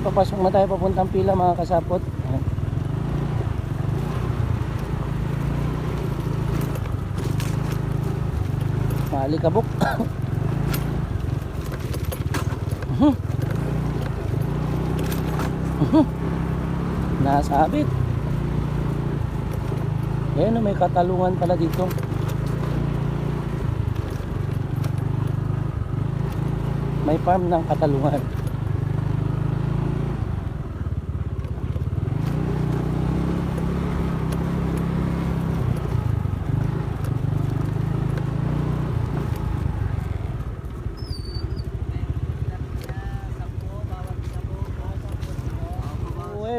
papasok na tayo papuntang pila mga kasapot. Ayan. Maalikabok. Nasabit. Ayan, may katalungan pala dito. May farm ng katalungan.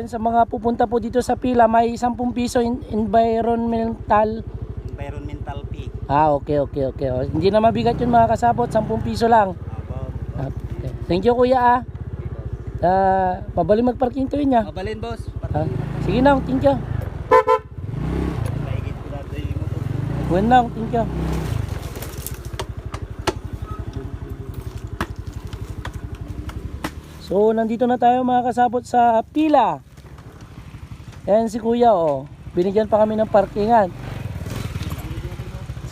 Sa mga pupunta po dito sa pila, may 10 piso environmental fee. okay. Oh, hindi na mabigat yun mga kasabot, 10 piso lang. Okay. Thank you kuya pabalik magparking to yun niya. Mabalin boss. Sige na, thank you. Well lang, thank you. So nandito na tayo mga kasabot sa pila. Ayan si kuya, oh. Binigyan pa kami ng parkingan.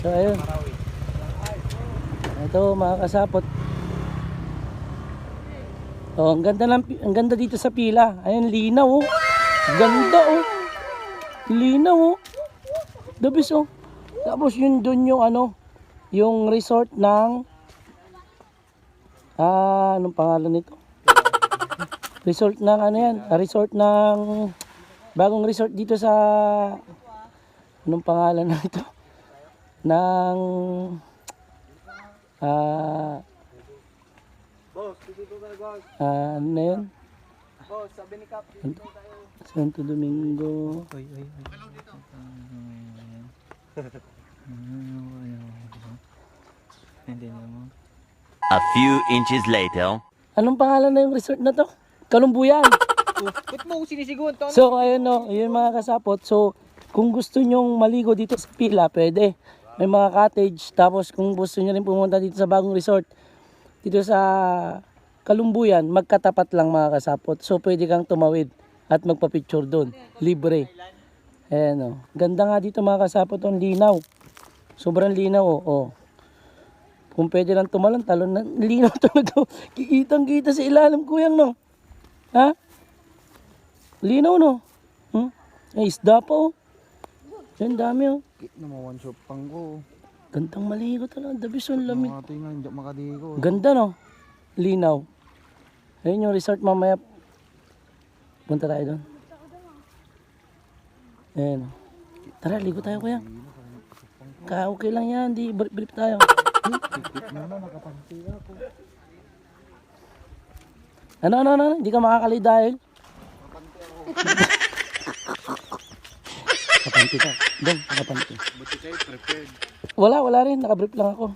So ayun. Ito mga kasapot. Oh, ang ganda dito sa pila. Ayun, linaw oh. Ganda oh. Linaw oh. Dabis oh. Tapos yun doon yung ano, yung resort ng anong pangalan nito? Resort ng ano yan? Resort ng bagong resort dito sa anong pangalan na ito? Ng Boss, dito tayo boss. ano na yun? Boss, sabi ni Cap, dito tayo. Santo Domingo. Oy. Hindi naman. A few inches later. Anong pangalan na yung resort na to? Kalumbuyan. Ba't mo sinisigawan to? So ayun no, yun mga kasapot. So kung gusto nyong maligo dito sa pila, pwede. May mga cottage. Tapos kung gusto nyo rin pumunta dito sa bagong resort, dito sa Kalumbuyan, magkatapat lang mga kasapot. So pwede kang tumawid at magpa-picture doon. Libre. Ayan o. Ganda nga dito mga kasapot. Ang linaw. Sobrang linaw oh. Kung pwede lang tumalon, talon na. Linaw talaga. Kikitang-kita sa ilalim kuyang no. Ha? Linaw no. Ay, isda pa oh. Yan dami oh. Namawan shop pang ko. Gandang maligo talaga. Dabison lamig. Mga tingan, hindi makadigo. Ganda no. Linaw. Ayun yung resort mamaya. Punta tayo doon. Ayan. Tara, ligo tayo kuya. Okay lang yan. Di brief tayo. Ano? Hindi ka makakali dahil? Nakapanti ka. Dong, nakapanti. Buti kayo prepared. Wala rin. Nakabrief lang ako.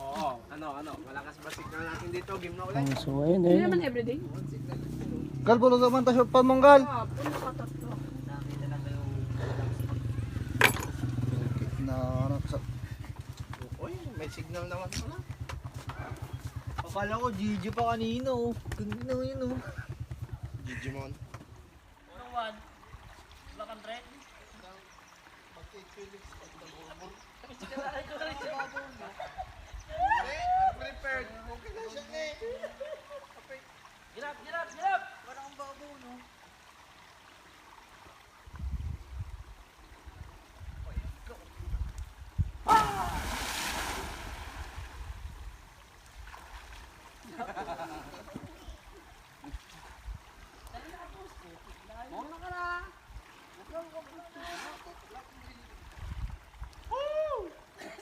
Oo, ano, malakas ba signal natin dito? Game na ulit. So, ayun. Hindi naman everyday. Galbo lang naman tayo pa monggal. Uy, may signal naman pala. Akala ko GG pa kanina oh. Ganda yun oh. Digimon. 101. Bakan red. Prepared. Okay na siya eh. Girap. Parang ang babaw no.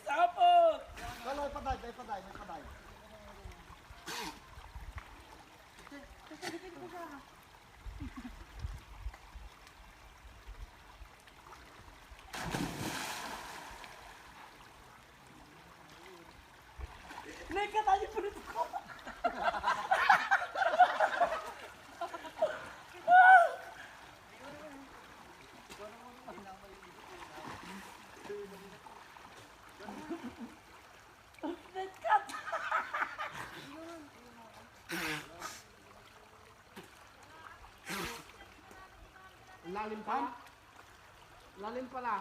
Sapot! May paday. Malalim pala. Lalim pala.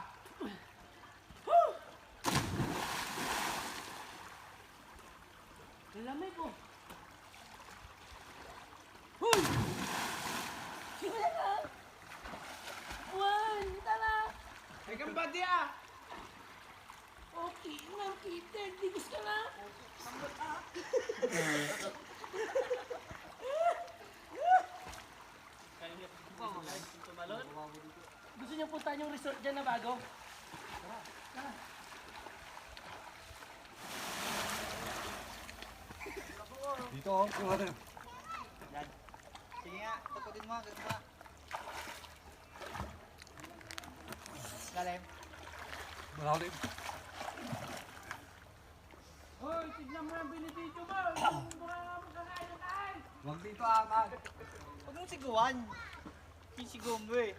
Lamay ko. Hoy! Sige na! Juan, tara! Ay kang badi ah! Okay na, Peter. Digos ka na. Gusto niyo puntahan yung resort dyan na bago? Dito oh. Sige nga, tukutin mo. Lalim. Malalim. Hoy, tignan mo yung binibidyo mo. Yung mga magkakain na kain. Huwag dito aman. Huwag mong siguan. Sisigaw mo eh.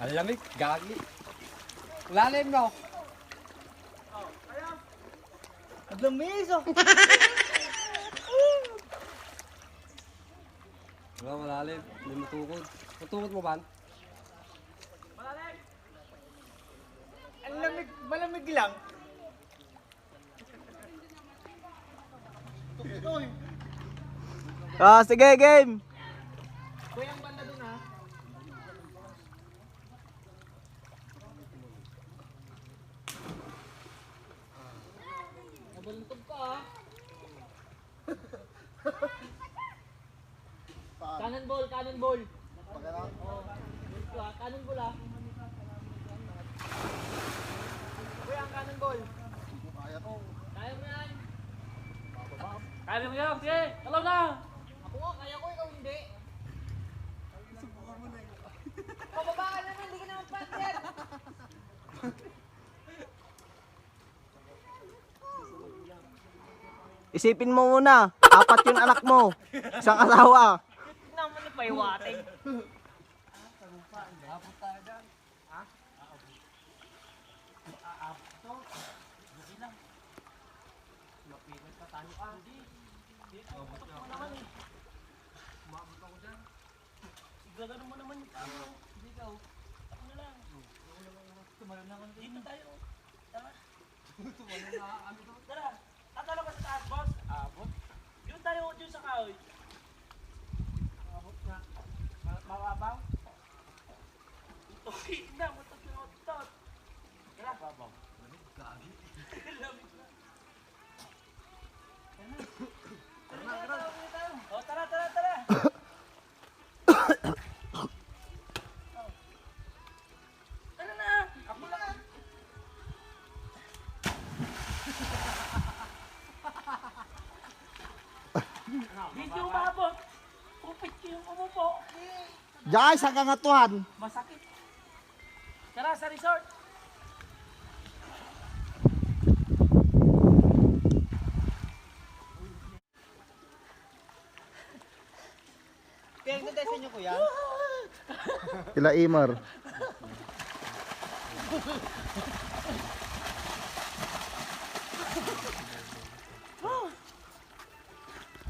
Ang lamig, gagi. Lalim no. Ang lamis oh. Wala, malalim. Hindi matukod. Matukod mo ba? Ang lamig, malamig lang. Ah, sige, game. Kuya, ang banda dun ha. Nabulutog ka ha. Kanan ball. Pagano? Oo. Kanan ball ha. Kuya, ang kanan ball. Kaya mo yan. Kaya mo yan. Sige, alaw na. Ako nga, kaya ko, ikaw hindi. Pababa ka naman, hindi ka naman partner. Isipin mo muna, 4 yung anak mo, isang asawa. Naman na paiwating. Gagano mo naman yung tao. Hindi ka. Ako na lang. Tumalon na ako. Dito tayo. Tara. Tara. Tatalo ka sa taas, boss. Abot. Yun tayo dyan sa kahoy. Abot na. Mababaw. Okay na. Mutot na mutot. Tara. Babaw. Lamig gagi. Lamig na. Tara. Tara. Ano na? Ako lang. Video umabot. Kupit ko yung umupo. Diyan, sa kangatuhan. Masakit. Tara sa resort. Kaya ang ganda sa inyo, kuya. Kila Imar.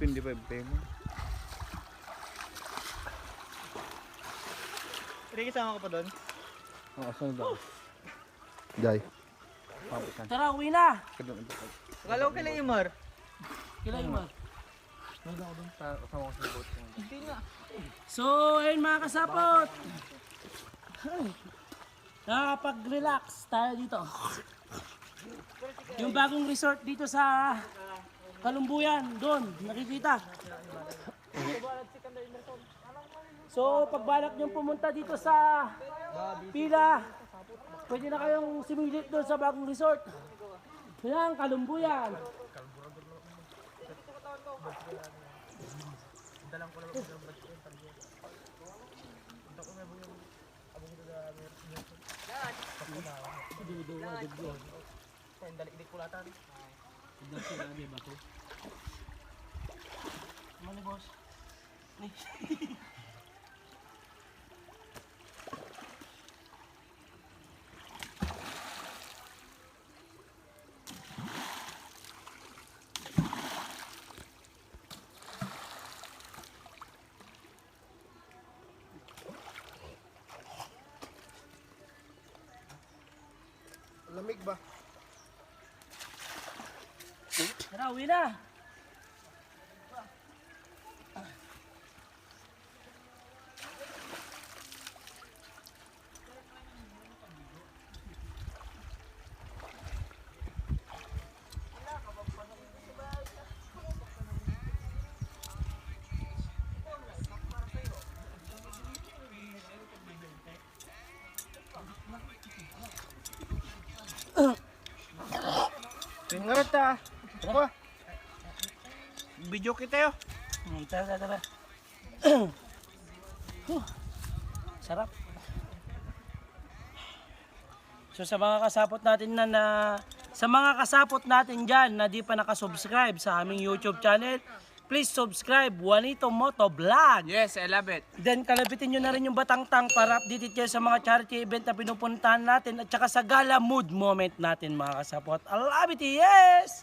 Hindi pa yung Hindi kasama ka pa doon? Oo, sunod ako. Jai. Tara, uwi na. Akala ko kailan yung Mar. Kailan mo? Kasama ko sa boat. Hindi nga. So, ayun mga kasapot. Nakapag-relax tayo dito. Yung bagong resort dito sa Kalumbuyan, doon, nakikita. So, pagbalak nyo pumunta dito sa Pila, pwede na kayong sumilip doon sa bagong resort. Yan, Kalumbuyan. Mali boss. Lamig ba? Tara, uwi na. Pingarat ah. Tara. Video kita yo. Tara, tara. Sarap. So sa mga kasapot natin sa mga kasapot natin diyan na di pa nakasubscribe sa aming YouTube channel, please subscribe Juanito Moto Vlog. Yes, I love it. Then kalabitin nyo na rin yung Batangtang para updated kayo sa mga charity event na pinupuntahan natin at saka sa gala mood moment natin mga kasapot. I love it, yes!